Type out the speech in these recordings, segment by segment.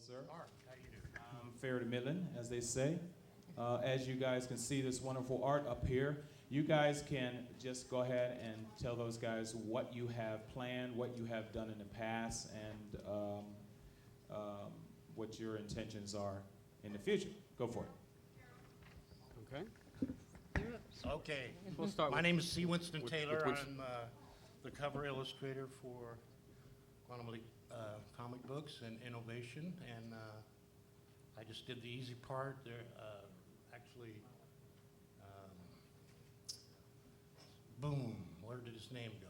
sir. Mark, how you doing? Fair to Midland, as they say. As you guys can see this wonderful art up here, you guys can just go ahead and tell those guys what you have planned, what you have done in the past, and what your intentions are in the future. Go for it. Okay. Okay. We'll start My with, name is C. Winston with Taylor. which- I'm the cover illustrator for Quantum Leap comic books and innovation, and I just did the easy part. There, actually, boom, where did his name go?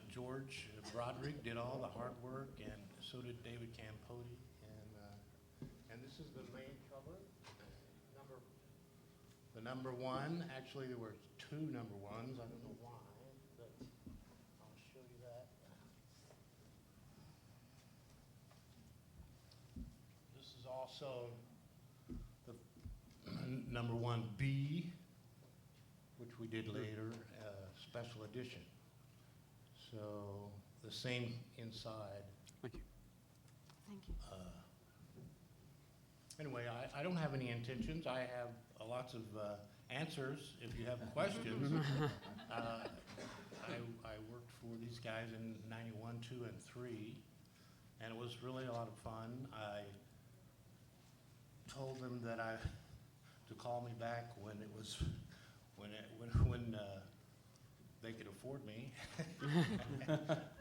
George Broderick did all the hard work, and so did David Campoti. And this is the main cover. The number one, actually there were two number ones, I don't know why, but I'll show you that. This is also the number 1B, which we did later, special edition. So the same inside. thank you. Thank you. Anyway, I don't have any intentions. I have lots of answers if you have questions. I worked for these guys in 91, 2, and 3, and it was really a lot of fun. I told them that to call me back when it was when they could afford me,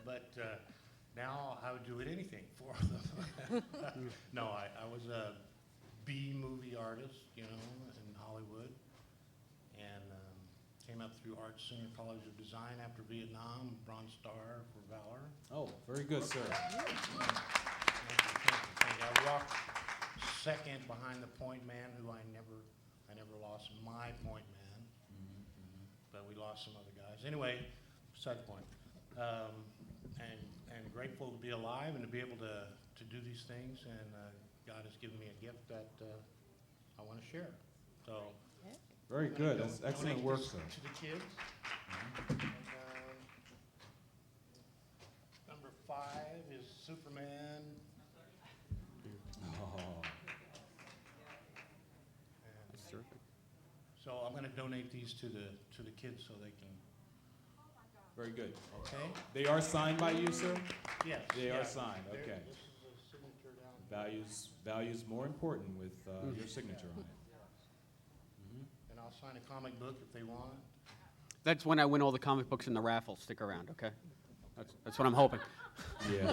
but now I would do anything for them. No, I was a B-movie artist, you know, in Hollywood, and came up through Art Center College of Design after Vietnam, Bronze Star for Valor. Oh, very good, sir. Thank you, thank you. I walked second behind the point man, who I never lost my point man, but we lost some other guys. Anyway, beside the point. And grateful to be alive and to be able to do these things, and God has given me a gift that I want to share. So Very I'm gonna good. That's excellent donate work, this sir. to the kids. And, number 5 is Superman. Oh, And That's terrific. so I'm going to donate these to the kids so they can. very good. Okay. They are signed by you, sir? Yes. They are yeah. signed, There- okay. This is a signature down here. Values more important with your signature on it. And I'll sign a comic book if they want. That's when I win all the comic books in the raffle. Stick around, okay? That's what I'm hoping. Yeah.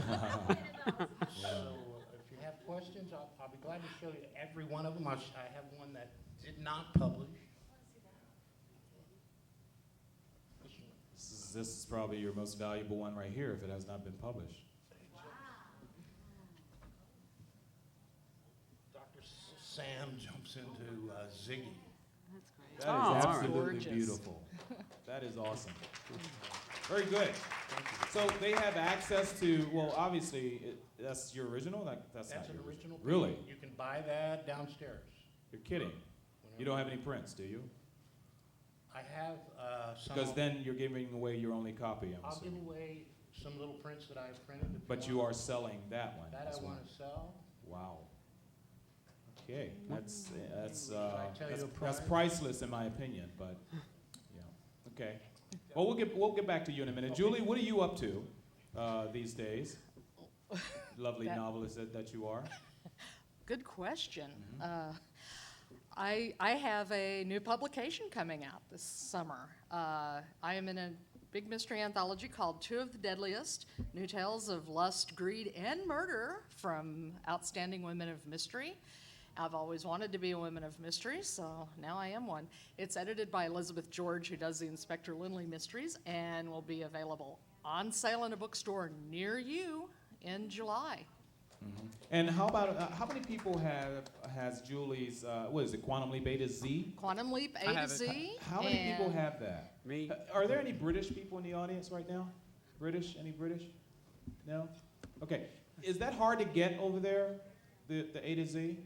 So if you have questions, I'll be glad to show you every one of them. I have one that did not publish. This is probably your most valuable one right here if it has not been published. Dr. Sam jumps into Ziggy. That's great. That is Oh, all right. absolutely Gorgeous. beautiful. That is awesome. Very good. So they have access to, well, obviously, that's your original? That's not That's an your original. print. Really? You can buy that downstairs. You're kidding. You don't have any prints, do you? I have some. Because then you're giving away your only copy, I'm I'll give assuming. away some little prints that I've printed. if But you want. are selling that one That as I well. want to sell. Wow. Okay, that's Should I tell you a that's price? priceless in my opinion, but yeah. Okay. Well, we'll get back to you in a minute. Julie, what are you up to these days? Lovely That- novelist that you are. Good question. I have a new publication coming out this summer. I am in a big mystery anthology called Two of the Deadliest, New Tales of Lust, Greed, and Murder from Outstanding Women of Mystery. I've always wanted to be a woman of mystery, so now I am one. It's edited by Elizabeth George, who does the Inspector Lindley mysteries, and will be available on sale in a bookstore near you in July. And how about how many people has Julie's what is it, Quantum Leap A to Z? Quantum Leap I A to have it. Z. How many people and- have that? Me? Are there any British people in the audience right now? British? Any British? No? Okay. Is that hard to get over there, the A to Z?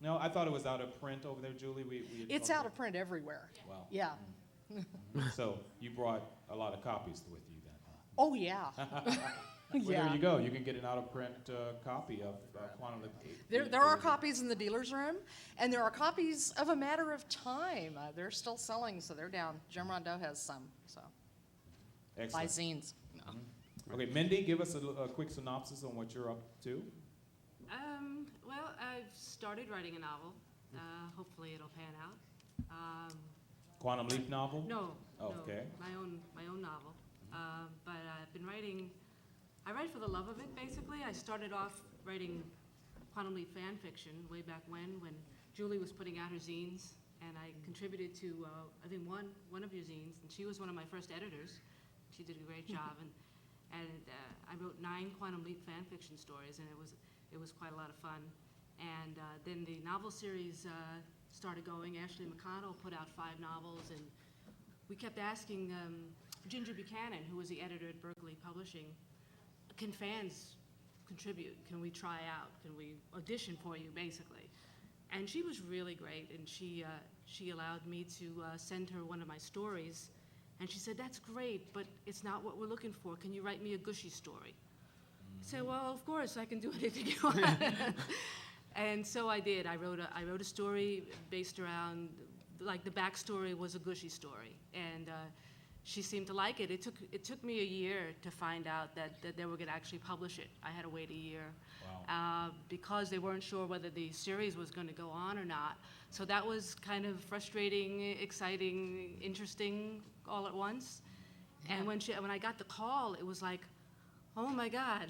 No, I thought it was out of print over there, Julie. We had It's talked out of print everywhere. Wow. Yeah. So you brought a lot of copies with you then, huh? Oh, yeah. Well, Yeah. there you go. You can get an out-of-print copy of Quantum Leap. There are copies in the dealer's room, and there are copies of A Matter of Time. They're still selling, so they're down. Jim Rondeau has some, so buy Excellent. zines. No. Okay, Mindy, give us a quick synopsis on what you're up to. Well, I've started writing a novel. Hopefully it'll pan out. Quantum Leap novel? No, Okay. no, my own novel. But I've been writing, I write for the love of it, basically. I started off writing Quantum Leap fan fiction way back when Julie was putting out her zines, and I contributed to, I think, one of your zines, and she was one of my first editors. She did a great job, and I wrote 9 Quantum Leap fan fiction stories, and it was quite a lot of fun. And then the novel series started going. Ashley McConnell put out 5 novels, and we kept asking Ginger Buchanan, who was the editor at Berkeley Publishing, can fans contribute? Can we try out? Can we audition for you, basically? And she was really great, and she allowed me to send her one of my stories, and she said, "That's great, but it's not what we're looking for. Can you write me a gushy story?" I said, "Well, of course, I can do anything you want." And so I did. I wrote a story based around, like, the backstory was a gushy story, and she seemed to like it. It took me a year to find out that they were going to actually publish it. I had to wait a year. Wow. Because they weren't sure whether the series was going to go on or not. So that was kind of frustrating, exciting, interesting all at once. And when I got the call, it was like, oh my God.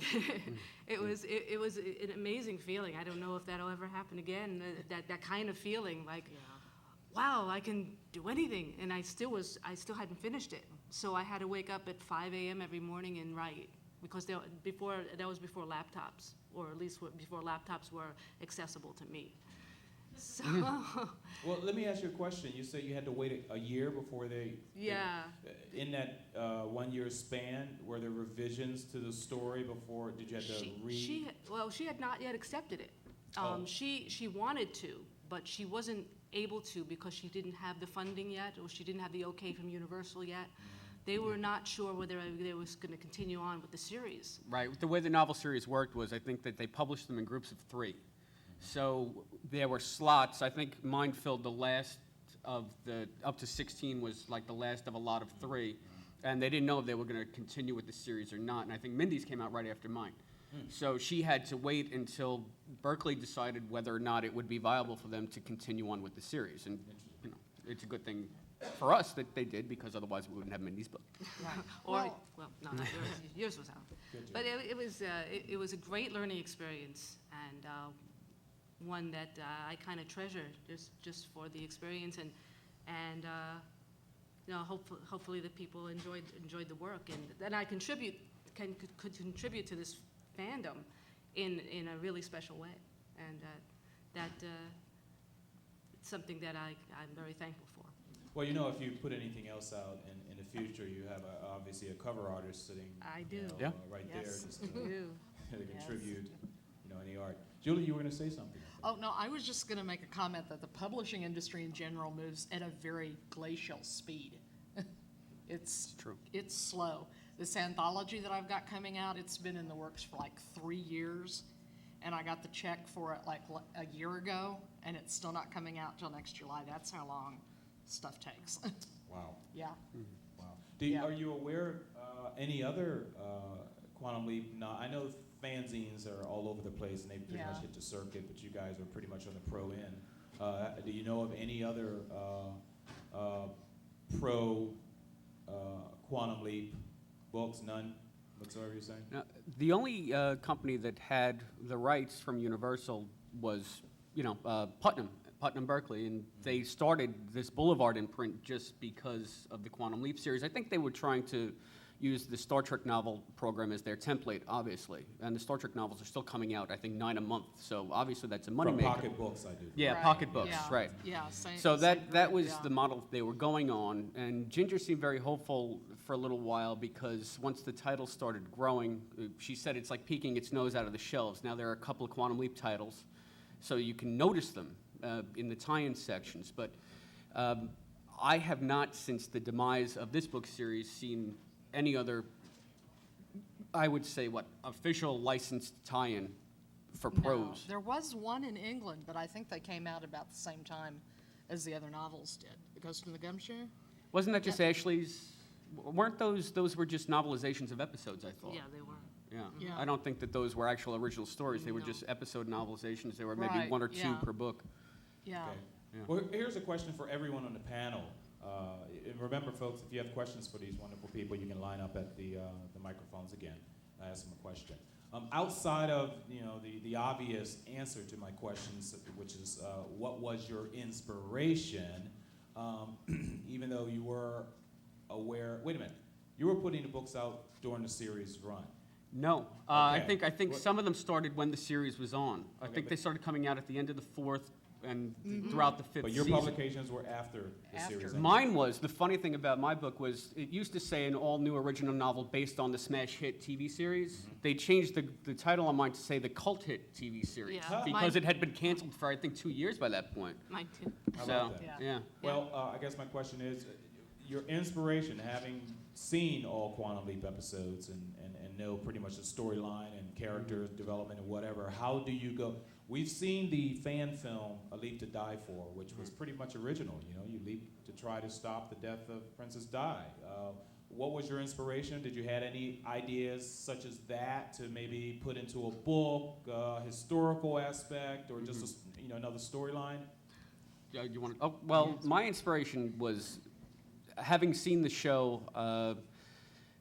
It was an amazing feeling. I don't know if that'll ever happen again, that kind of feeling, like, wow, I can do anything. And I still hadn't finished it. So I had to wake up at 5 a.m. every morning and write, because that was before laptops, or at least before laptops were accessible to me. So, Well, let me ask you a question. You said you had to wait a year before they... yeah. In that 1 year span, were there revisions to the story before? Did you have to read? She had not yet accepted it. Oh. She wanted to, but she wasn't able to because she didn't have the funding yet, or she didn't have the okay from Universal yet. They were not sure whether they was going to continue on with the series. Right. The way the novel series worked was, I think that they published them in groups of 3. So there were slots. I think mine filled the last of the, up to 16 was like the last of a lot of 3. And they didn't know if they were going to continue with the series or not. And I think Mindy's came out right after mine. So she had to wait until Berkeley decided whether or not it would be viable for them to continue on with the series. And, you know, it's a good thing for us that they did, because otherwise we wouldn't have Mindy's book. Or, well, no, not yours. Yours was out. Good job. But it was a great learning experience, and one that I kind of treasure just for the experience, and you know, hopefully the people enjoyed the work, and then I could contribute to this fandom in a really special way, and it's something that I'm very thankful for. Well, you know, if you put anything else out in the future, you have obviously a cover artist sitting I do. Yeah. right there Yes. just I to do. contribute, you know, any art. Julie, you were going to say something. Oh, no, I was just going to make a comment that the publishing industry in general moves at a very glacial speed. It's True. It's slow. This anthology that I've got coming out, it's been in the works for like 3 years, and I got the check for it like a year ago, and it's still not coming out till next July. That's how long stuff takes. Wow. Yeah. Wow. Yeah. Are you aware any other Quantum Leap? I know fanzines are all over the place and they pretty Yeah. much hit the circuit, but you guys are pretty much on the pro end. Do you know of any other pro Quantum Leap books? None whatsoever, you're saying? Now, the only company that had the rights from Universal was, you know, Putnam Berkeley, and they started this Boulevard imprint just because of the Quantum Leap series. I think they were trying to use the Star Trek novel program as their template, obviously, and the Star Trek novels are still coming out, I think, 9 a month, so obviously that's a From moneymaker. Pocket Books, I do. Yeah, Right. pocket books, Yeah. right. Yeah. Same, So same that group, was yeah. the model they were going on, and Ginger seemed very hopeful for a little while, because once the titles started growing, she said it's like peeking its nose out of the shelves. Now there are a couple of Quantum Leap titles, so you can notice them in the tie-in sections, but I have not, since the demise of this book series, seen any other I would say, official licensed tie-in for No, prose. there was one in England, but I think they came out about the same time as the other novels did. The Ghost in the Gumshoe? Wasn't that just Ashley's? Weren't those were just novelizations of episodes, I thought? Yeah, they were. Yeah. Yeah. I don't think that those were actual original stories. They were No. just episode novelizations. They were maybe Right, one or two yeah. per book. Yeah. Okay. Yeah. Well, here's a question for everyone on the panel. And remember, folks, if you have questions for these wonderful people, you can line up at the microphones again. Ask them a question. Outside of the obvious answer to my questions, which is what was your inspiration, even though you were aware. Wait a minute, you were putting the books out during the series run. No, Okay. I think What- some of them started when the series was on. I Okay, think but- they started coming out at the end of the fourth and throughout the fifth But your season. publications were after the After. series ended. Mine was, the funny thing about my book was, it used to say an all-new original novel based on the smash hit TV series. Mm-hmm. They changed the title on mine to say the cult hit TV series. Yeah, Because mine- it had been canceled for, I think, 2 years by that point. Mine too. How So, about that? Yeah. yeah. Well, I guess my question is, your inspiration, having seen all Quantum Leap episodes and know pretty much the storyline and character development and whatever, how do you go? We've seen the fan film, A Leap to Die For, which was pretty much original. You leap to try to stop the death of Princess Di. What was your inspiration? Did you had any ideas such as that to maybe put into a book, historical aspect, or just another storyline? Yeah, you want to? Oh, well, my inspiration was having seen the show.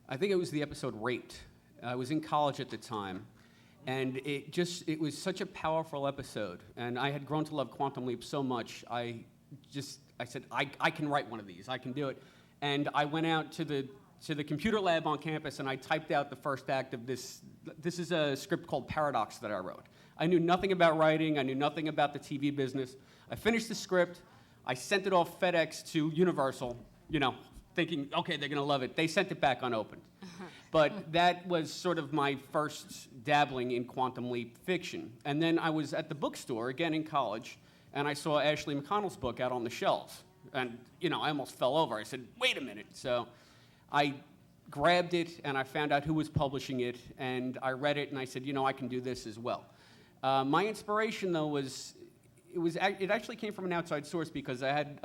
I think it was the episode "Raped." I was in college at the time, and it was such a powerful episode. And I had grown to love Quantum Leap so much. I said I can write one of these. I can do it. And I went out to the computer lab on campus, and I typed out the first act of this. This is a script called Paradox that I wrote. I knew nothing about writing. I knew nothing about the TV business. I finished the script. I sent it off FedEx to Universal, thinking, okay, they're going to love it. They sent it back unopened. But that was sort of my first dabbling in Quantum Leap fiction. And then I was at the bookstore, again in college, and I saw Ashley McConnell's book out on the shelves. And, I almost fell over. I said, wait a minute. So I grabbed it, and I found out who was publishing it, and I read it, and I said, I can do this as well. My inspiration, though, it actually came from an outside source because I had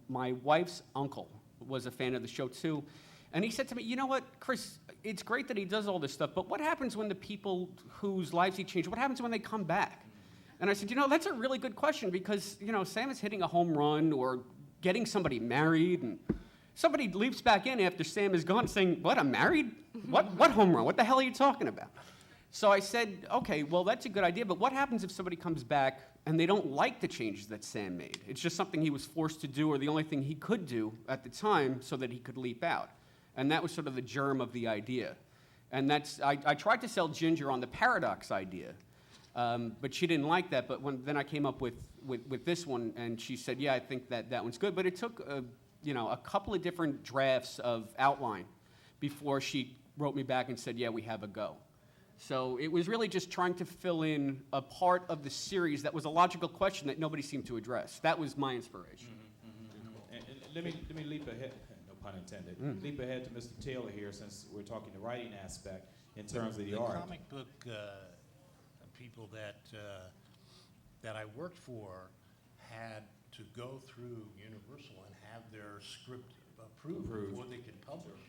my wife's uncle was a fan of the show, too. And he said to me, you know what, Chris, it's great that he does all this stuff, but what happens when the people whose lives he changed, what happens when they come back? And I said, that's a really good question because, Sam is hitting a home run or getting somebody married, and somebody leaps back in after Sam is gone saying, what, I'm married? What home run? What the hell are you talking about? So I said, okay, well, that's a good idea, but what happens if somebody comes back and they don't like the changes that Sam made? It's just something he was forced to do or the only thing he could do at the time so that he could leap out. And that was sort of the germ of the idea. And I tried to sell Ginger on the Paradox idea, but she didn't like that. But then I came up with this one, and she said, yeah, I think that one's good. But it took, a couple of different drafts of outline before she wrote me back and said, yeah, we have a go. So it was really just trying to fill in a part of the series that was a logical question that nobody seemed to address. That was my inspiration. And let me leap ahead, no pun intended, leap ahead to Mr. Taylor here since we're talking the writing aspect in terms of the art. Comic book people that I worked for had to go through Universal and have their script approved before they could publish.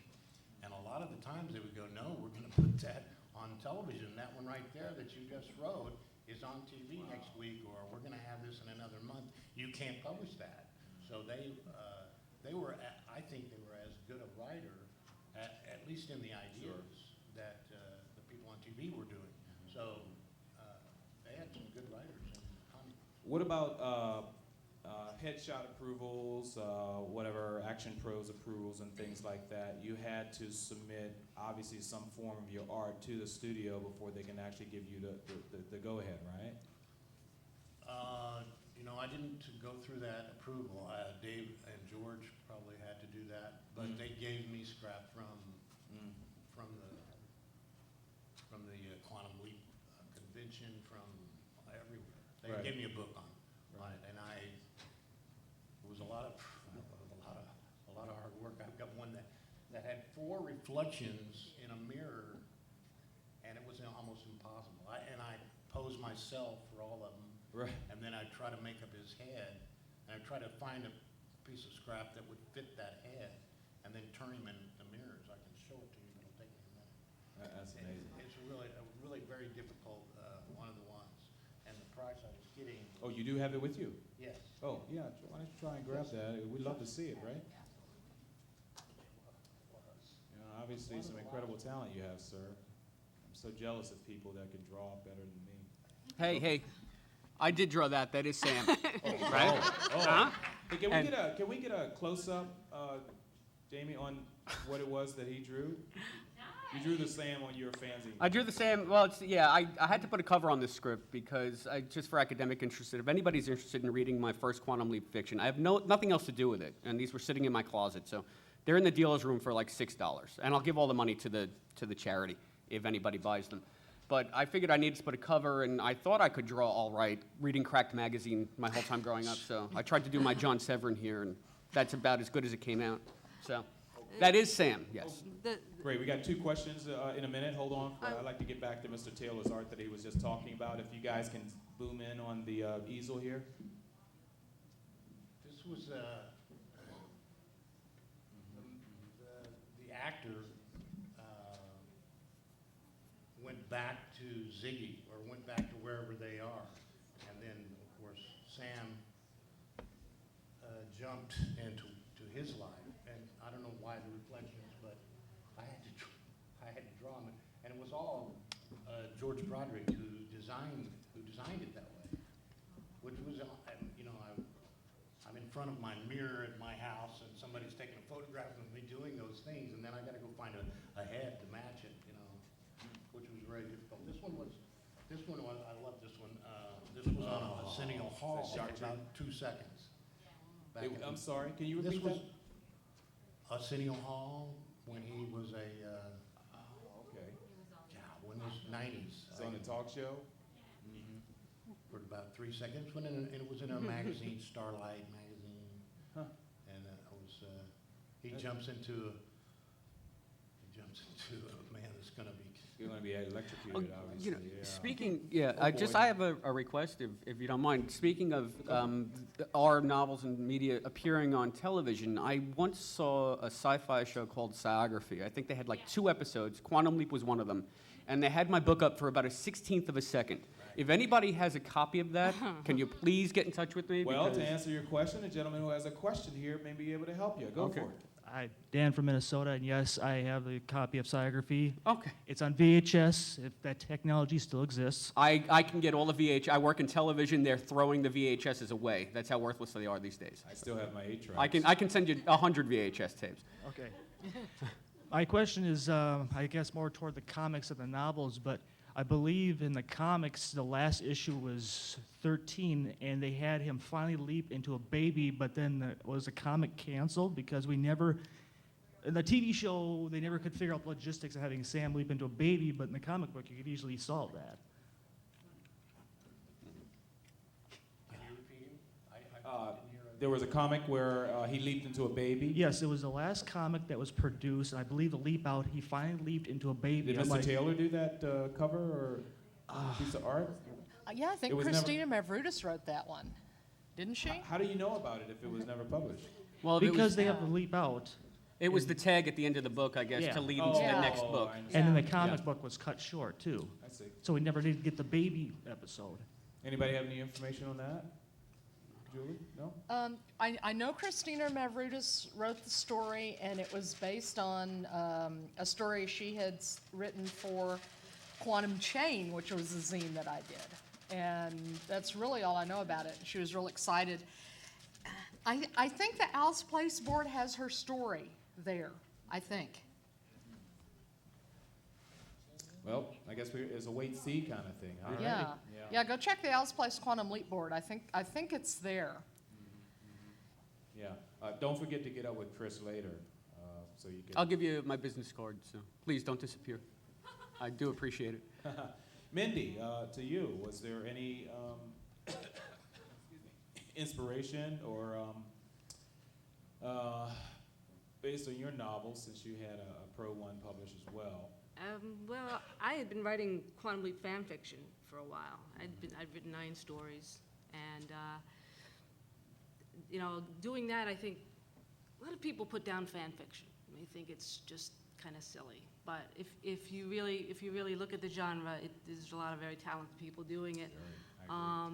And a lot of the times they would go, no, we're going to put that on television. That one right there that you just wrote is on TV next week, or we're going to have this in another month. You can't publish that. So they were, I think they were as good a writer, at least in the ideas, that the people on TV were doing. So they had some good writers in comic. What about headshot approvals, whatever, Action Pros approvals and things like that? You had to submit, obviously, some form of your art to the studio before they can actually give you the go-ahead, right? I didn't go through that approval. Dave and George probably had to do that, but they gave me scrap from the Quantum Leap convention, from everywhere. They Right. gave me a book on it, and it was a lot of hard work. I've got one that had 4 reflections in a mirror myself for all of them. Right. And then I'd try to make up his head, and I'd try to find a piece of scrap that would fit that head, and then turn him in the mirrors. I can show it to you, but it'll take me a minute. That's amazing. It's really very difficult, one of the ones. And the price I was getting. Oh, you do have it with you? Yes. Oh, yeah, why don't you try and grab that? We'd love to see it, right? Obviously, some incredible talent you have, sir. I'm so jealous of people that can draw better than me. Hey, I did draw that. That is Sam. Right? Oh. Hey, And- can we get a close-up, Jamie, on what it was that he drew? You drew the Sam on your fanzine. I drew the Sam. Well, I had to put a cover on this script because just for academic interested. If anybody's interested in reading my first Quantum Leap fiction, I have nothing else to do with it, and these were sitting in my closet. So they're in the dealer's room for like $6, and I'll give all the money to the charity if anybody buys them. But I figured I needed to put a cover, and I thought I could draw all right, reading Cracked magazine my whole time growing up. So I tried to do my John Severin here, and that's about as good as it came out. So that is Sam, yes. Great, we got 2 questions in a minute. Hold on. I'd like to get back to Mr. Taylor's art that he was just talking about. If you guys can boom in on the easel here. This was, the actor went back to Ziggy, or went back to wherever they are. And then, of course, Sam jumped into his life. And I don't know why the reflections, but I had to draw him. And it was all George Broderick who designed it that way. Which was, I'm in front of my mirror at my house, and somebody's taking a photograph of me doing those things, and then I got to go find a head to match it, which was very difficult. This one, I love this one. This was on a Arsenio Hall for about 2 seconds. I'm sorry, can you This repeat was that? Arsenio Hall when he was Okay. when it was 90s. It's on the talk show? For about 3 seconds, it was in a magazine, Starlight magazine. Huh. And he jumps into a man that's gonna be. You're going to be electrocuted, obviously. Yeah. Speaking, boy. I have a request, if you don't mind. Speaking of our novels and media appearing on television, I once saw a sci-fi show called Sciography. I think they had like 2 episodes. Quantum Leap was one of them. And they had my book up for about a 1/16th of a second. If anybody has a copy of that, can you please get in touch with me? Well, Because- to answer your question, the gentleman who has a question here may be able to help you. Go Okay. for it. Hi, Dan from Minnesota, and yes, I have a copy of Sciography. Okay. It's on VHS, if that technology still exists. I can get all the VHS. I work in television. They're throwing the VHSs away. That's how worthless they are these days. I still have my 8-track. I can send you 100 VHS tapes. Okay. My question is, I guess, more toward the comics and the novels, but I believe in the comics, the last issue was 13, and they had him finally leap into a baby, but then was the comic canceled because we never, in the TV show, they never could figure out the logistics of having Sam leap into a baby, but in the comic book, you could easily solve that. Can you repeat him? I didn't hear it. There was a comic where he leaped into a baby. Yes, it was the last comic that was produced, and I believe the leap out, he finally leaped into a baby. Did I'm Mr. like, Taylor do that cover or piece of art? Yeah, I think It was never- Christina Mavridis wrote that one, didn't she? How do you know about it if it was never published? Well, if it because was, they have to leap out, it was the tag at the end of the book, I guess, Yeah. to lead into Yeah. the next book. I and understand. then the comic Yeah. book was cut short too. I see. So we never did get the baby episode. Anybody have any information on that? Julie? No? I know Christina Mavridis wrote the story, and it was based on a story she had written for Quantum Chain, which was a zine that I did. And that's really all I know about it. She was real excited. I think the Alice Place board has her story there, I think. Well, I guess it's a wait-see kind of thing. All right. Yeah. Yeah, go check the Alice Place Quantum Leap board. I think it's there. Yeah. Don't forget to get up with Chris later, so you can. I'll give you my business card, so please don't disappear. I do appreciate it. Mindy, to you, was there any inspiration or based on your novel, since you had a Pro One published as well, Well, I had been writing Quantum Leap fan fiction for a while. I'd written 9 stories, and doing that, I think a lot of people put down fan fiction. They think it's just kind of silly. But if you really look at the genre, there's a lot of very talented people doing it. I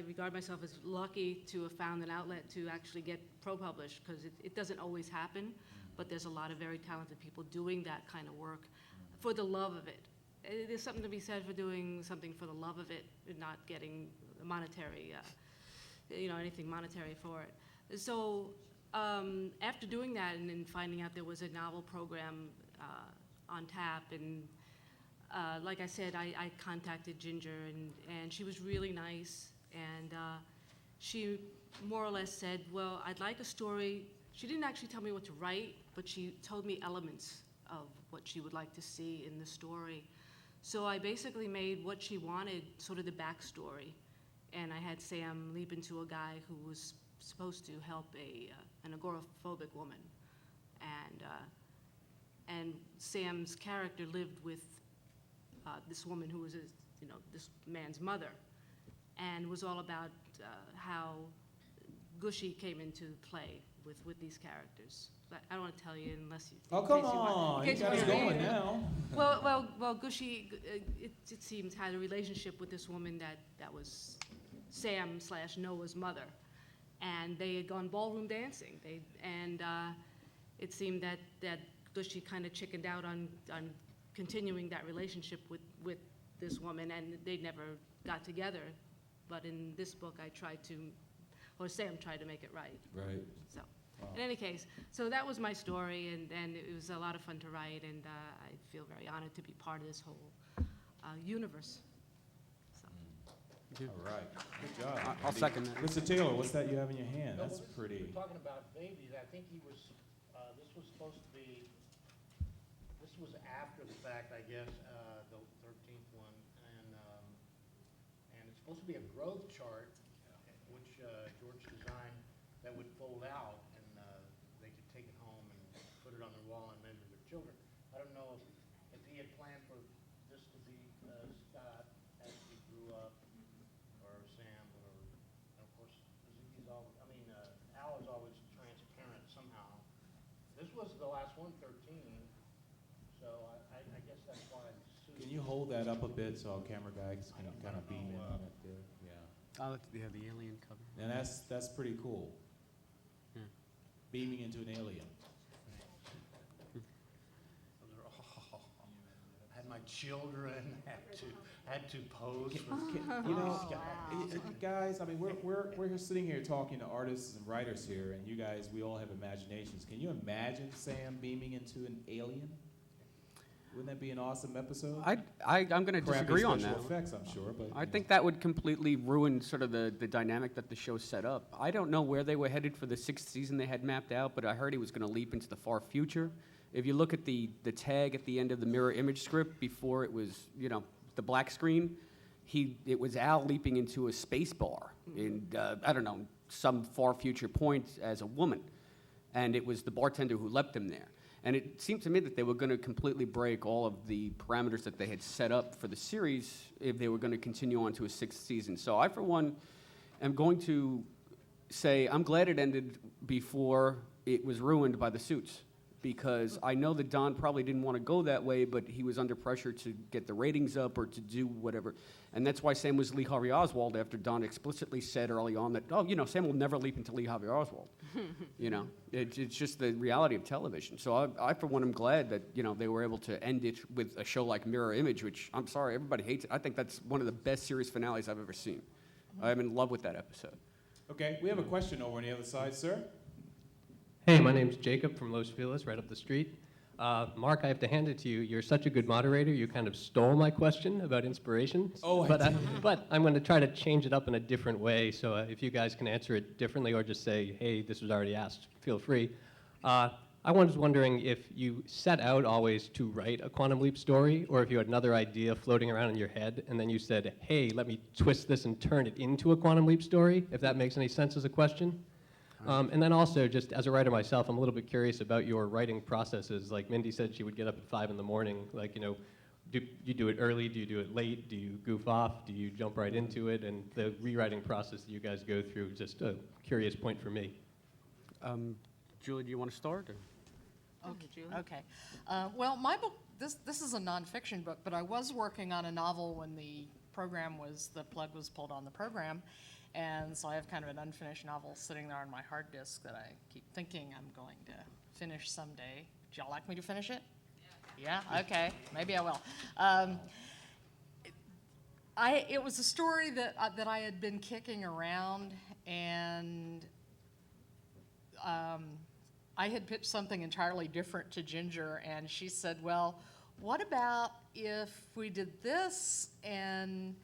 regard myself as lucky to have found an outlet to actually get pro-published, because it doesn't always happen, but there's a lot of very talented people doing that kind of work for the love of it. There's something to be said for doing something for the love of it and not getting monetary, anything monetary for it. So after doing that and then finding out there was a novel program on tap, and like I said, I contacted Ginger, and she was really nice, and she more or less said, well, I'd like a story. She didn't actually tell me what to write, but she told me elements of what she would like to see in the story. So I basically made what she wanted, sort of the backstory, and I had Sam leap into a guy who was supposed to help an agoraphobic woman, and Sam's character lived with this woman who was this man's mother, and was all about how Gushy came into play with these characters. But I don't want to tell you unless you. Oh, in come case you want- on, in you case got us want to read going it. now. Well, Gushy, it seems, had a relationship with this woman that was Sam/Noah's mother, and they had gone ballroom dancing. It seemed that Gushy kind of chickened out on continuing that relationship with this woman, and they never got together. But in this book, Sam tried to make it right. Right. So, in any case, so that was my story, and it was a lot of fun to write, and I feel very honored to be part of this whole universe. So. All right, good job. I'll second that. Mr. Taylor, what's that you have in your hand? No, That's this- pretty. We're talking about babies. I think this was supposed to be, this was after the fact, I guess, the 13th one, and it's supposed to be a growth chart, which George designed, that would fold out, and they could take it home and put it on their wall and measure their children. I don't know if he had planned for this to be Scott as he grew up, or Sam, and of course, Al is always transparent somehow. This was the last one, 13, so I guess that's why. Can you hold that up a bit so our camera guys can kind of beam in on it there? Yeah. Yeah, the alien cover. And that's pretty cool. Yeah. Beaming into an alien. Had my children, had to pose for You know, Scott. guys, I mean, we're sitting here talking to artists and writers here, and you guys, we all have imaginations. Can you imagine Sam beaming into an alien? Wouldn't that be an awesome episode? I'm going to Crappy disagree on special that. effects, I'm sure, but I think that would completely ruin sort of the dynamic that the show set up. I don't know where they were headed for the 6th season they had mapped out, but I heard he was going to leap into the far future. If you look at the tag at the end of the mirror image script before it was, the black screen, it was Al leaping into a space bar in, I don't know, some far future point as a woman. And it was the bartender who leapt him there. And it seemed to me that they were going to completely break all of the parameters that they had set up for the series if they were going to continue on to a 6th season. So I, for one, am going to say I'm glad it ended before it was ruined by the suits, because I know that Don probably didn't want to go that way, but he was under pressure to get the ratings up or to do whatever. And that's why Sam was Lee Harvey Oswald, after Don explicitly said early on that, Sam will never leap into Lee Harvey Oswald. It's just the reality of television. So I for one, am glad that, they were able to end it with a show like Mirror Image, which, I'm sorry, everybody hates it. I think that's one of the best series finales I've ever seen. I'm in love with that episode. okay, we have a question over on the other side, sir. Hey, my name's Jacob from Los Feliz, right up the street. Mark, I have to hand it to you. You're such a good moderator. You kind of stole my question about inspiration. Oh, I but I'm going to try to change it up in a different way. So if you guys can answer it differently or just say, hey, this was already asked, feel free. I was wondering if you set out always to write a Quantum Leap story, or if you had another idea floating around in your head, and then you said, hey, let me twist this and turn it into a Quantum Leap story, if that makes any sense as a question. And then also, just as a writer myself, I'm a little bit curious about your writing processes. Like Mindy said, she would get up at 5 in the morning. Like, do you do it early? Do you do it late? Do you goof off? Do you jump right into it? And the rewriting process that you guys go through, just a curious point for me. Julie, do you want to start? Or? Okay. Well, my book, this is a nonfiction book, but I was working on a novel when the plug was pulled on the program. And so I have kind of an unfinished novel sitting there on my hard disk that I keep thinking I'm going to finish someday. Would y'all like me to finish it? Yeah? Okay, maybe I will. It was a story that I had been kicking around, and I had pitched something entirely different to Ginger, and she said, well, what about if we did this? And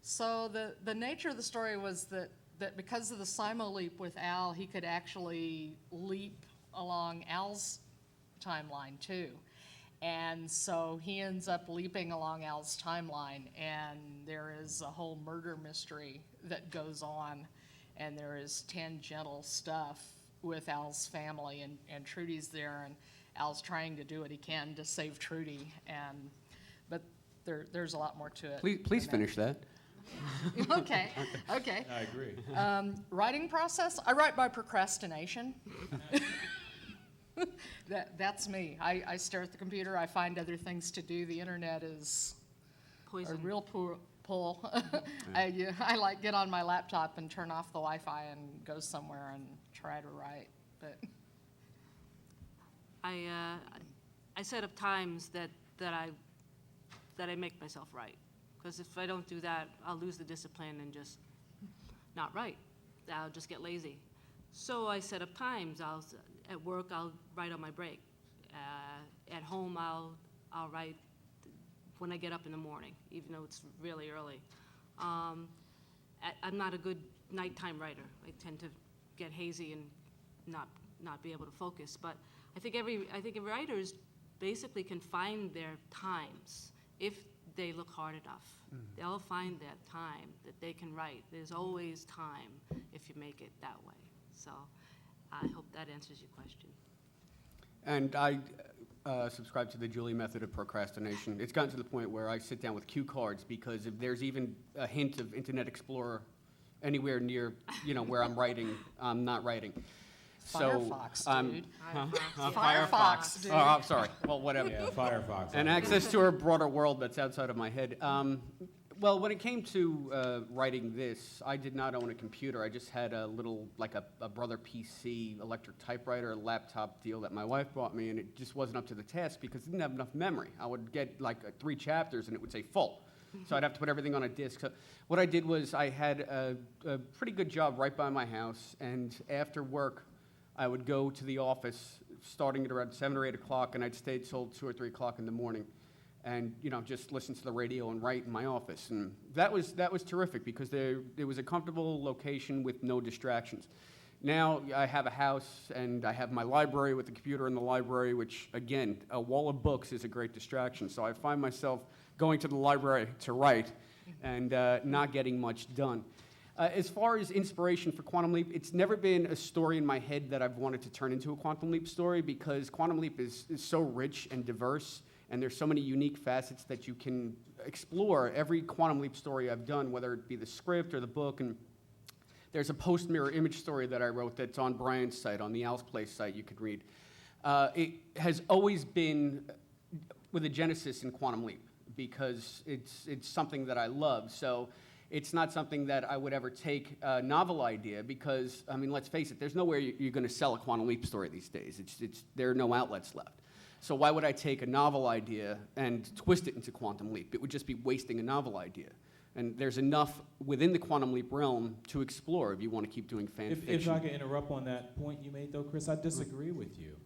so the nature of the story was that because of the Simo leap with Al, he could actually leap along Al's timeline too. And so he ends up leaping along Al's timeline, and there is a whole murder mystery that goes on, and there is tangential stuff with Al's family, and Trudy's there, and Al's trying to do what he can to save Trudy, but there's a lot more to it. Please finish that. Okay. I agree. Writing process, I write by procrastination. That's me. I stare at the computer, I find other things to do. The internet is a Poison. real pull. I like get on my laptop and turn off the Wi-Fi and go somewhere and try to write, but I set up times that I make myself write. Because if I don't do that, I'll lose the discipline and just not write. I'll just get lazy. So I set up times. At work, I'll write on my break. At home, I'll write when I get up in the morning, even though it's really early. I'm not a good nighttime writer. I tend to get hazy and not be able to focus. But I think writers basically can find their times if they look hard enough. They'll find that time that they can write. There's always time if you make it that way. So I hope that answers your question. And I subscribe to the Julie method of procrastination. It's gotten to the point where I sit down with cue cards because if there's even a hint of Internet Explorer anywhere near, where I'm writing, I'm not writing. Firefox, dude. Firefox. Dude. Oh, I'm sorry. Well, whatever. Yeah, Firefox. And access to a broader world that's outside of my head. Well, when it came to writing this, I did not own a computer. I just had a little, like a Brother PC electric typewriter, laptop deal that my wife bought me, and it just wasn't up to the task because it didn't have enough memory. I would get like 3 chapters, and it would say full. So I'd have to put everything on a disk. So what I did was I had a pretty good job right by my house, and after work, I would go to the office starting at around 7 or 8 o'clock, and I'd stay till 2 or 3 o'clock in the morning, and just listen to the radio and write in my office. And that was terrific because there was a comfortable location with no distractions. Now I have a house, and I have my library with the computer in the library, which, again, a wall of books is a great distraction. So I find myself going to the library to write and not getting much done. As far as inspiration for Quantum Leap, it's never been a story in my head that I've wanted to turn into a Quantum Leap story because Quantum Leap is so rich and diverse, and there's so many unique facets that you can explore. Every Quantum Leap story I've done, whether it be the script or the book, and there's a post-mirror image story that I wrote that's on Brian's site, on the Al's Place site you could read. It has always been with a genesis in Quantum Leap because it's something that I love. So it's not something that I would ever take a novel idea because, let's face it, there's nowhere you're going to sell a Quantum Leap story these days. There are no outlets left. So why would I take a novel idea and twist it into Quantum Leap? It would just be wasting a novel idea. And there's enough within the Quantum Leap realm to explore if you want to keep doing fan If fiction. I could interrupt on that point you made, though, Chris, I disagree with you.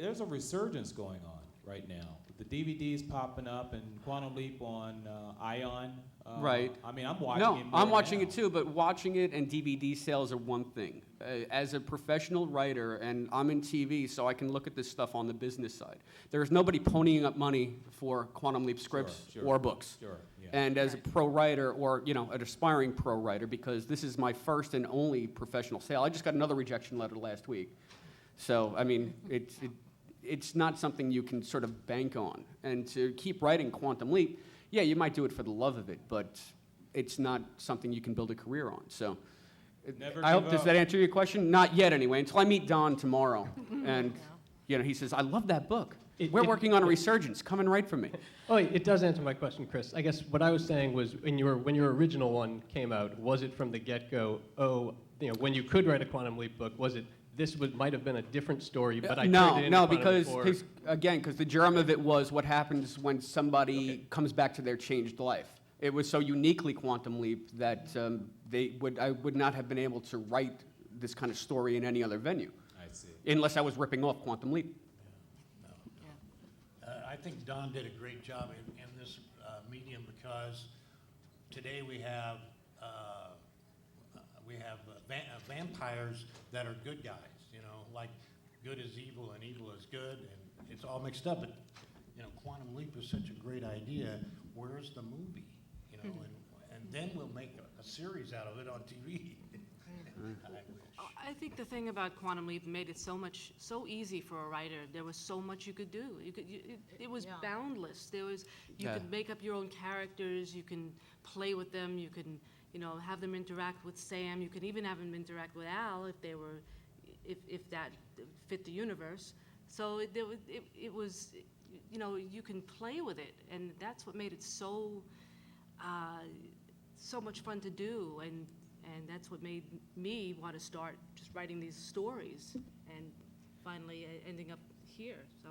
There's a resurgence going on right now. The DVDs popping up and Quantum Leap on Ion Right. I mean, I'm watching No, it more I'm watching now. it too, but watching it and DVD sales are one thing. As a professional writer, and I'm in TV, so I can look at this stuff on the business side. There is nobody ponying up money for Quantum Leap scripts Sure, or books. Sure, yeah. And as a pro writer, or an aspiring pro writer, because this is my first and only professional sale. I just got another rejection letter last week. So, I mean, it's not something you can sort of bank on. And to keep writing Quantum Leap, yeah, you might do it for the love of it, but it's not something you can build a career on. So, Never I hope, give does up. that answer your question? Not yet, anyway, until I meet Don tomorrow. And, he says, I love that book. We're working on a resurgence. Come and write for me. Oh, it does answer my question, Chris. I guess what I was saying was when your original one came out, was it from the get-go, when you could write a Quantum Leap book, was it might have been a different story, but I turned it into No, Quantum because, Leap or- because the germ of it was what happens when somebody comes back to their changed life. It was so uniquely Quantum Leap that I would not have been able to write this kind of story in any other venue, I see. unless I was ripping off Quantum Leap. I think Don did a great job in this medium because today we have vampires that are good guys, like good is evil and evil is good, and it's all mixed up. But Quantum Leap is such a great idea. Where's the movie? And then we'll make a series out of it on TV. I wish. I think the thing about Quantum Leap made it so easy for a writer. There was so much you could do. It was boundless. You could make up your own characters. You can play with them. You can, have them interact with Sam. You can even have them interact with Al if that fit the universe. So it was, you can play with it, and that's what made it so much fun to do. And that's what made me want to start just writing these stories and finally ending up here. So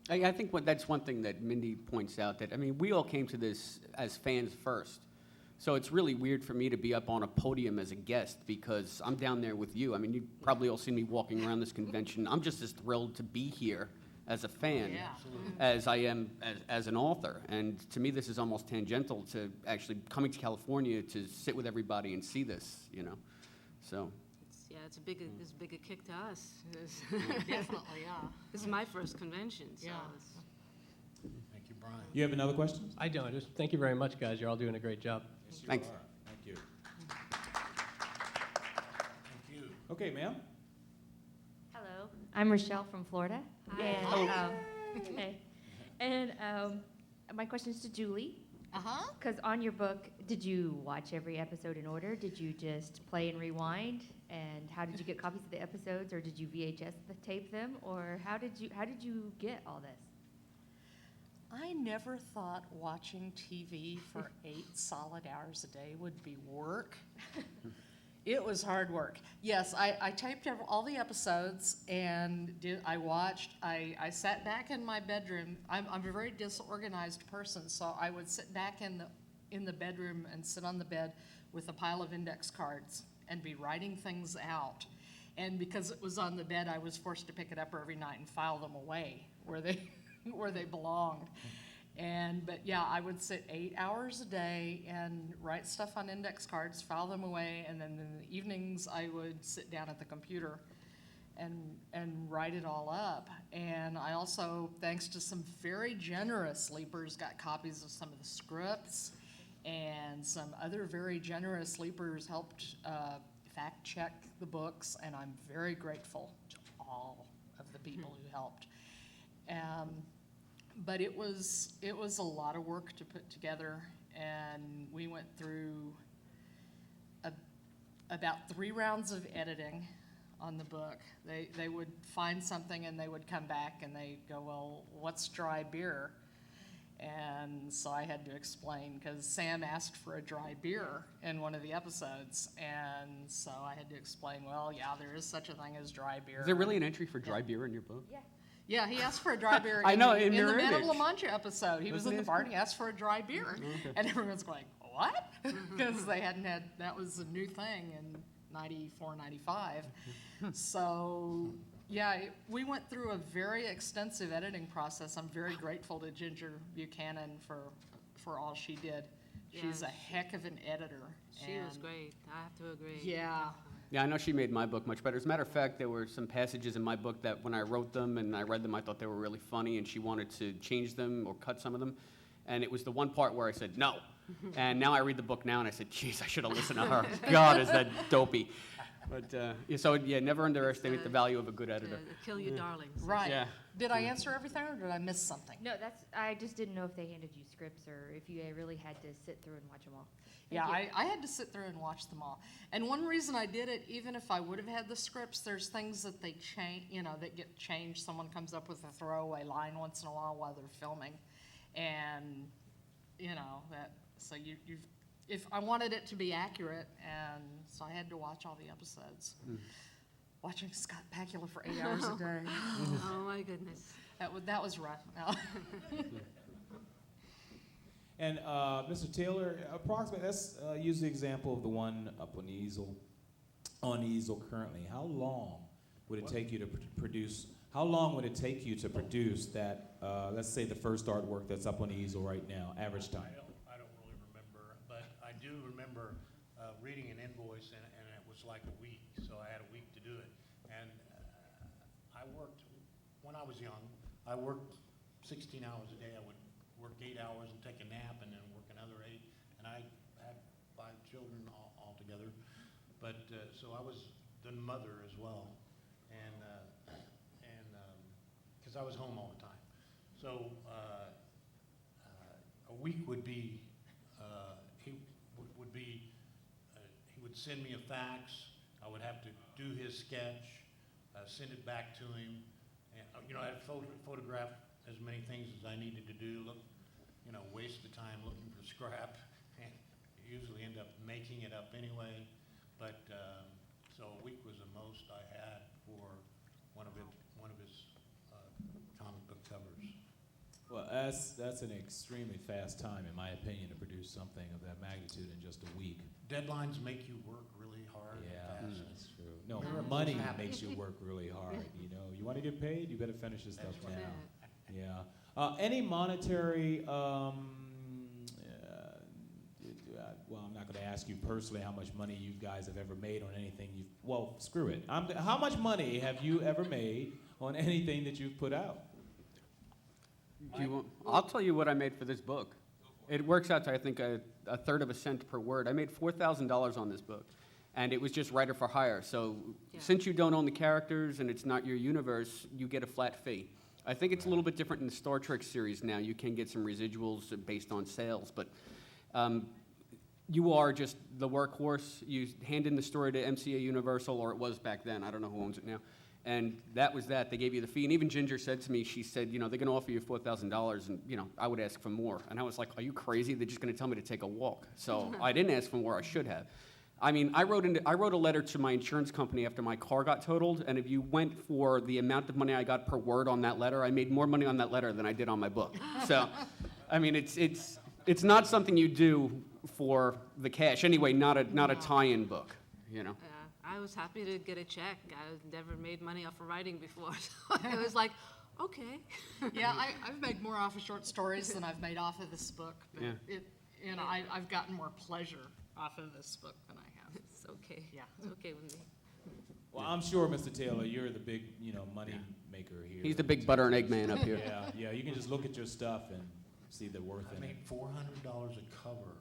I think that's one thing that Mindy points out, that, we all came to this as fans first. So it's really weird for me to be up on a podium as a guest because I'm down there with you. You probably all seen me walking around this convention. I'm just as thrilled to be here as a fan Yeah. as I am as an author. And to me, this is almost tangential to actually coming to California to sit with everybody and see this, So, it's as big a kick to us. Definitely, yeah. This is my first convention, so Yeah. Thank you, Brian. You have another question? I don't. Just thank you very much, guys. You're all doing a great job. Yes, you Thanks. are. Thank you. Thank you. Okay, ma'am. Hello, I'm Rochelle from Florida. Hi. And, hey. And my question is to Julie, Uh-huh. because on your book, did you watch every episode in order? Did you just play and rewind? And how did you get copies of the episodes, or did you VHS tape them, or how did you get all this? I never thought watching TV for 8 solid hours a day would be work. It was hard work. Yes, I taped all the episodes and I sat back in my bedroom. I'm a very disorganized person, so I would sit back in the bedroom and sit on the bed with a pile of index cards and be writing things out. And because it was on the bed, I was forced to pick it up every night and file them away where they belonged. But yeah, I would sit 8 hours a day and write stuff on index cards, file them away, and then in the evenings I would sit down at the computer and write it all up. And I also, thanks to some very generous sleepers, got copies of some of the scripts, and some other very generous sleepers helped fact check the books, and I'm very grateful to all of the people who helped. But it was a lot of work to put together, and we went through about 3 rounds of editing on the book. They would find something and they would come back and they go, well, what's dry beer? And so I had to explain, because Sam asked for a dry beer in one of the episodes, and so I had to explain, well, yeah, there is such a thing as dry beer. is there really an entry for dry beer in your book? Yeah, he asked for a dry beer I know, in in the Mirror Man of Image. La Mancha episode. He was Wasn't in he the bar and he asked for a dry beer. Okay. And everyone's going, what? Because they hadn't had, that was a new thing in 94, 95. So, yeah, we went through a very extensive editing process. I'm very grateful to Ginger Buchanan for for all she did. She's Yeah. a heck of an editor. She was and- great, I have to agree. Yeah. Yeah, I know she made my book much better. As a matter of fact, there were some passages in my book that when I wrote them and I read them, I thought they were really funny, and she wanted to change them or cut some of them. And it was the one part where I said, no. And now I read the book now, and I said, geez, I should have listened to her. God, is that dopey. But, never underestimate the value of a good editor. To kill your darlings. Right. Yeah. Did I answer everything, or did I miss something? No, I just didn't know if they handed you scripts or if you really had to sit through and watch them all. Yeah, Thank you. I had to sit through and watch them all. And one reason I did it, even if I would have had the scripts, there's things that they change, that get changed. Someone comes up with a throwaway line once in a while they're filming. And, so if I wanted it to be accurate, and so I had to watch all the episodes. Watching Scott Bakula for 8 hours a day. Oh, my goodness. That was rough. No. And Mr. Taylor, approximately, let's use the example of the one up on the easel currently. How long would it take you to produce? How long would it take you to produce that? Let's say the first artwork that's up on the easel right now. Average time. I don't really remember, but I do remember reading an invoice, and it was like a week, so I had a week to do it. And I worked, when I was young, I worked 16 hours a day. I would work 8 hours and take a nap, and then work another 8. And I had 5 children altogether. But so I was the mother as well, and because I was home all the time. So a week would be he would send me a fax. I would have to do his sketch, send it back to him, and I'd photograph as many things as I needed to do. Waste the time looking for scrap, and usually end up making it up anyway. But so a week was the most I had for one of his comic book covers. Well, that's an extremely fast time, in my opinion, to produce something of that magnitude in just a week. Deadlines make you work really hard and fast. That's true. No, Miracles money happen. makes you work really hard. You want to get paid, you better finish this stuff That's right. now. Yeah. Any monetary? Well, I'm not going to ask you personally how much money you guys have ever made on anything you've. Well, screw it. How much money have you ever made on anything that you've put out? I'll tell you what I made for this book. It works out to, I think, a third of a cent per word. I made $4,000 on this book, and it was just writer for hire. So Yeah. since you don't own the characters and it's not your universe, you get a flat fee. I think it's a little bit different in the Star Trek series now. You can get some residuals based on sales, but you are just the workhorse. You hand in the story to MCA Universal, or it was back then. I don't know who owns it now. And that was that. They gave you the fee. And even Ginger said to me, she said, they're going to offer you $4,000, and, I would ask for more. And I was like, are you crazy? They're just going to tell me to take a walk. So I didn't ask for more. I should have. I mean, I wrote a letter to my insurance company after my car got totaled, and if you went for the amount of money I got per word on that letter, I made more money on that letter than I did on my book. So, I mean, it's not something you do for the cash. Anyway, not a tie-in book, Yeah, I was happy to get a check. I never made money off of writing before, so I was like, okay. Yeah, I've made more off of short stories than I've made off of this book. But Yeah. I've gotten more pleasure off of this book than I have. It's okay. Yeah. It's okay with me. Well, I'm sure, Mr. Taylor, you're the big, money maker here. He's the big butter and egg man up here. Yeah. You can just look at your stuff and see the worth I in it. made $400 a cover,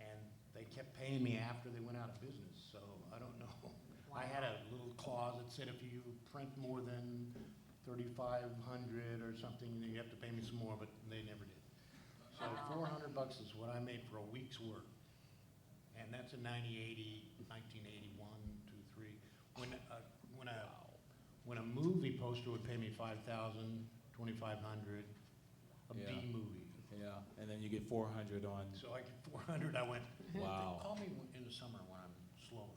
and they kept paying me after they went out of business, so I don't know. I had a little clause that said if you print more than 3,500 or something, then you have to pay me some more, but they never did. So $400 is what I made for a week's work. And that's in 1981, 2, 3. When a movie poster would pay me $5,000, $2,500, a Yeah. B movie. Yeah, and then you get 400 on. So I get 400. I went. Wow. Call me in the summer when I'm slower.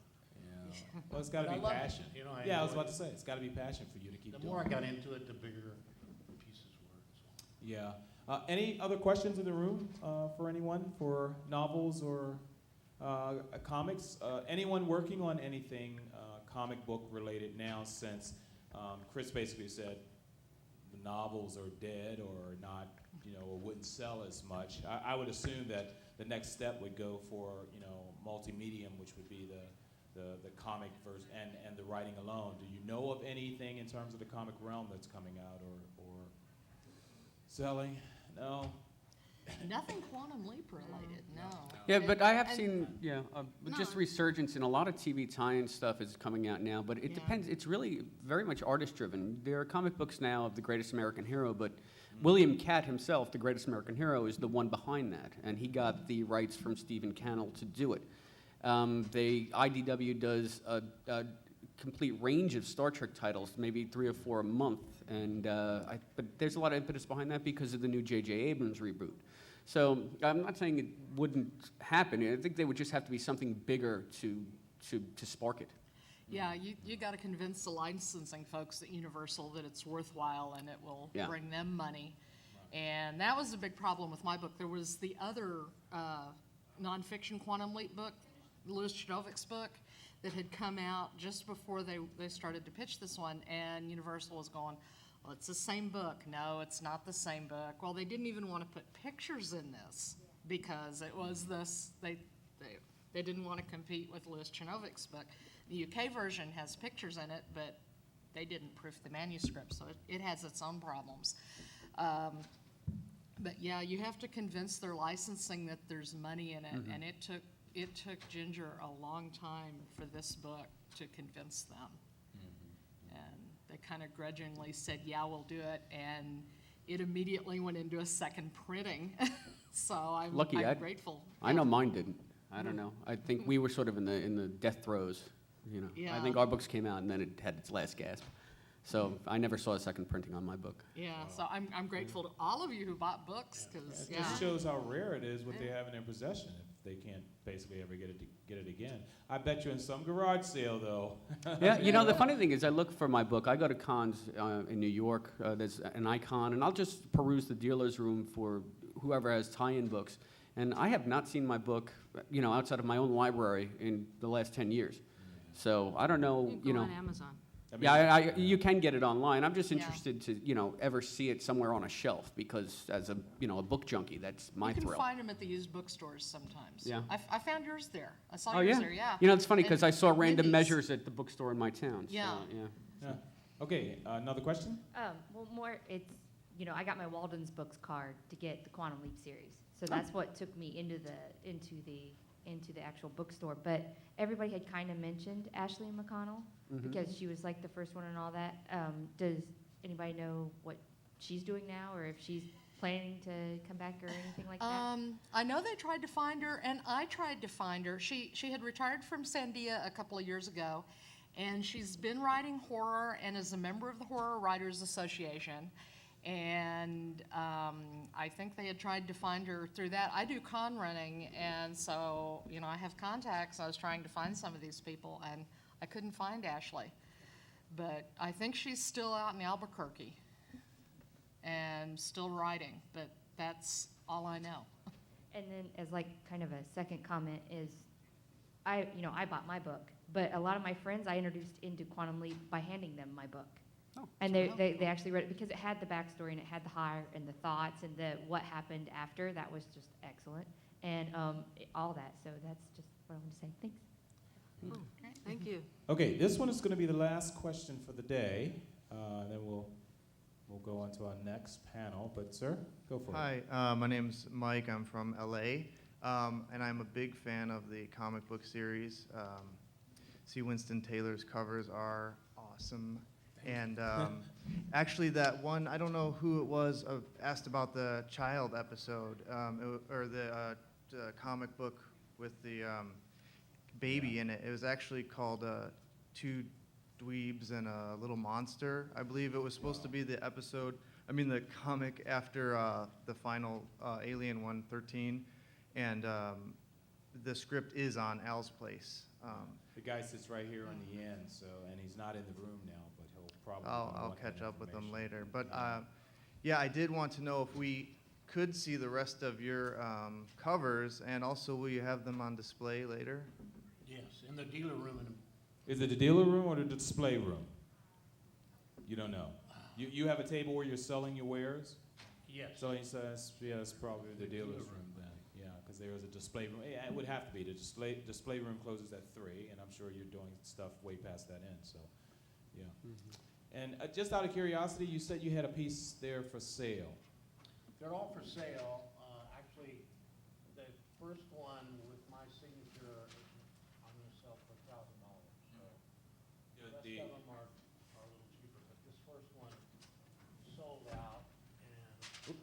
Yeah. Well, it's got to But be I love it. passion. I Yeah, I was enjoy about it. to say it's got to be passion for you to keep The doing. more I got into it, the bigger pieces were. So. Yeah. Any other questions in the room for anyone for novels or comics? Anyone working on anything comic book related now since Chris basically said the novels are dead or not or wouldn't sell as much. I would assume that the next step would go for, multi-medium, which would be the comic version and the writing alone. Do you know of anything in terms of the comic realm that's coming out or selling? No? Nothing Quantum Leap related, no. Yeah, but I have And- seen, just No. resurgence in a lot of TV tie-in stuff is coming out now, but it Yeah. depends. It's really very much artist-driven. There are comic books now of the Greatest American Hero, but William Catt himself, the Greatest American Hero, is the one behind that, and he got the rights from Stephen Cannell to do it. IDW does a complete range of Star Trek titles, maybe 3 or 4 a month, and but there's a lot of impetus behind that because of the new J.J. Abrams reboot. So I'm not saying it wouldn't happen. I think there would just have to be something bigger to spark it. Yeah, you got to convince the licensing folks at Universal that it's worthwhile and it will Yeah. bring them money. And that was a big problem with my book. There was the other nonfiction Quantum Leap book, Louis Chudovic's book, that had come out just before they started to pitch this one, and Universal was going, well, it's the same book. No, it's not the same book. Well, they didn't even want to put pictures in this because it was this, they didn't want to compete with Louis Chudovic's book. The UK version has pictures in it, but they didn't proof the manuscript, so it has its own problems. But yeah, you have to convince their licensing that there's money in it, and it took Ginger a long time for this book to convince them. And they kind of grudgingly said, yeah, we'll do it, and it immediately went into a second printing. So I'm grateful. I know mine didn't. I don't know. I think we were sort of in the death throes. I Yeah. think our books came out and then it had its last gasp. So I never saw a second printing on my book. Yeah, so I'm grateful to all of you who bought books, because, It yeah. just shows how rare it is what they have in their possession if they can't basically ever get it again. I bet you in some garage sale, though. Yeah, the funny thing is I look for my book. I go to cons in New York. There's an Icon, and I'll just peruse the dealer's room for whoever has tie-in books. And I have not seen my book, outside of my own library in the last 10 years. So I don't know, You can go on Amazon. I mean, Yeah, you can get it online. I'm just Yeah. interested to, ever see it somewhere on a shelf because as a, a book junkie, that's my You can thrill. find them at the used bookstores sometimes. Yeah. I found yours there. I saw Oh, yours yeah? there, yeah. It's funny And because I saw Random Wendy's. Measures at the bookstore in my town. Yeah. So, yeah. Yeah. Okay, another question? Well, more, it's, I got my Walden's Books card to get the Quantum Leap series. So that's what took me into the actual bookstore. But everybody had kind of mentioned Ashley McConnell because she was like the first one and all that. Does anybody know what she's doing now, or if she's planning to come back or anything like that? I know they tried to find her, and I tried to find her. She had retired from Sandia a couple of years ago, and she's been writing horror and is a member of the Horror Writers Association. And I think they had tried to find her through that. I do con running, and so, I have contacts. I was trying to find some of these people, and I couldn't find Ashley. But I think she's still out in Albuquerque and still writing, but that's all I know. And then as like kind of a second comment is, I bought my book, but a lot of my friends I introduced into Quantum Leap by handing them my book. Oh, And they actually read it because it had the backstory and it had the hire and the thoughts and the what happened after. That was just excellent. And all that. So that's just what I want to say. Thanks. Thank you. Okay, this one is going to be the last question for the day. Then we'll go on to our next panel. But sir, go for it. Hi, my name's Mike. I'm from LA, and I'm a big fan of the comic book series. C. Winston Taylor's covers are awesome. And actually, that one, I don't know who it was, asked about the child episode, or the comic book with the baby in it. It was actually called Two Dweebs and a Little Monster. I believe it was supposed to be the comic after the final Alien 113. And the script is on Al's place. The guy sits right here on the end, and he's not in the room now, but he'll probably. I'll want that catch up with them information. later. But yeah, I did want to know if we could see the rest of your covers, and also will you have them on display later? Yes, in the dealer room. Is it the dealer room or the display room? You don't know. You have a table where you're selling your wares? Yes. So he says, yeah, it's probably the dealer's room then. Yeah, because there is a display room. Yeah, it would have to be. The display room closes at 3, and I'm sure you're doing stuff way past that end. So, yeah. And just out of curiosity, you said you had a piece there for sale. They're all for sale. Actually, the first one with my signature, I'm gonna sell for $1,000. So the rest of them are a little cheaper, but this first one sold out, and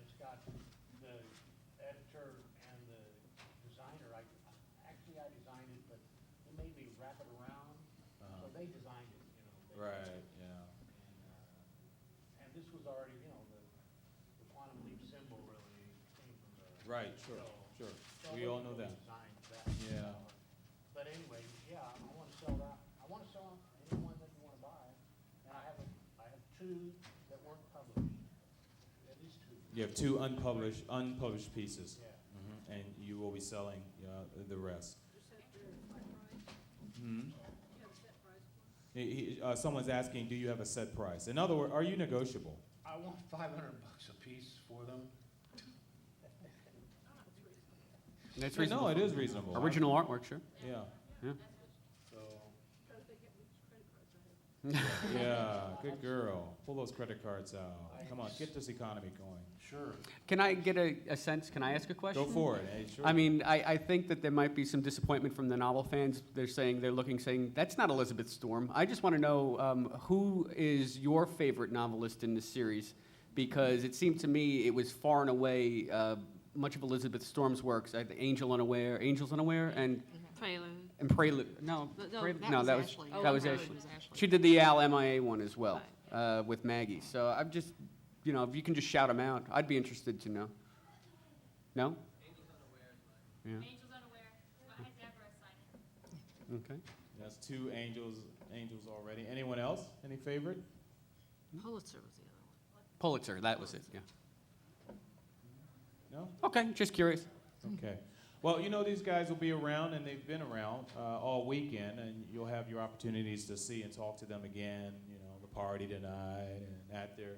it's got the editor and the designer. I designed it, but they made me wrap it around, so they designed it, you know. They- Right. Yeah. And this was already, you know, the quantum leap symbol really came from the. Right. Sure. So- Sure. so We I all know really that. designed that, Yeah. But anyway, yeah, I want to sell that. I want to sell anyone that you want to buy. And I have 2 that weren't published, at least 2. You have 2 unpublished pieces. Yeah. And you will be selling the rest. Hmm? Someone's asking, do you have a set price? In other words, are you negotiable? I want $500 a piece for them. That's No, reasonable. it is reasonable. Original artwork, sure. Yeah. So, Yeah, good girl. Pull those credit cards out. Come on, get this economy going. sure. Can I get a sense, can I ask a question? Go for it. Hey, sure. I mean, I think that there might be some disappointment from the novel fans. They're saying, that's not Elizabeth Storm. I just want to know who is your favorite novelist in this series? Because it seemed to me it was far and away much of Elizabeth Storm's works. Angels Unaware, and Prelude. No, No, Prelude- that no, was that was Ashley. that was Prelude Ashley. was Ashley. She did the Al MIA one as well with Maggie. So I'm just, if you can just shout them out, I'd be interested to know. No? Angels Unaware is mine. Yeah. Angels Unaware. I had Deborah sign it. Okay. That's 2 angels already. Anyone else? Any favorite? Pulitzer was the other one. Pulitzer, that was it. Yeah. No? Okay, just curious. Okay. Well, these guys will be around, and they've been around all weekend, and you'll have your opportunities to see and talk to them again, the party tonight and at their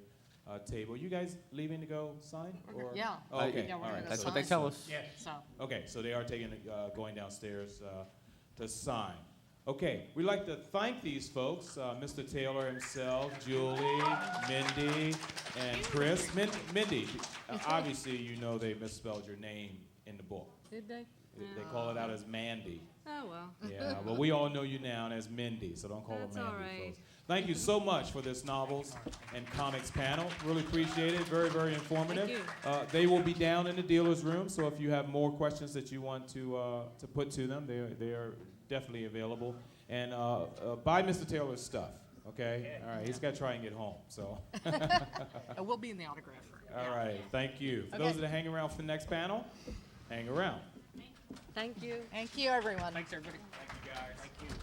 table. You guys leaving to go sign? Or? Yeah. Oh, okay. Yeah, we're all gonna right. go That's So- what they sign. tell us. Yes. So, Okay, so they are going downstairs to sign. Okay, we'd like to thank these folks, Mr. Taylor himself, Julie, Mindy, and Chris. Mindy, obviously they misspelled your name in the book. Did they? They call it out as Mandy. Oh, well. Yeah, but we all know you now as Mindy, so don't call That's her Mandy, all right. folks. Thank you so much for this novels and comics panel. Really appreciate it. Very, very informative. Thank you. They will be down in the dealer's room, so if you have more questions that you want to put to them, they are definitely available. And buy Mr. Taylor's stuff, okay? All right, he's got to try and get home, so. and we'll be in the autograph room. All right, thank you. For Okay. those that are hanging around for the next panel, hang around. Thank you. Thank you, everyone. Thanks, everybody. Thank you, guys. Thank you.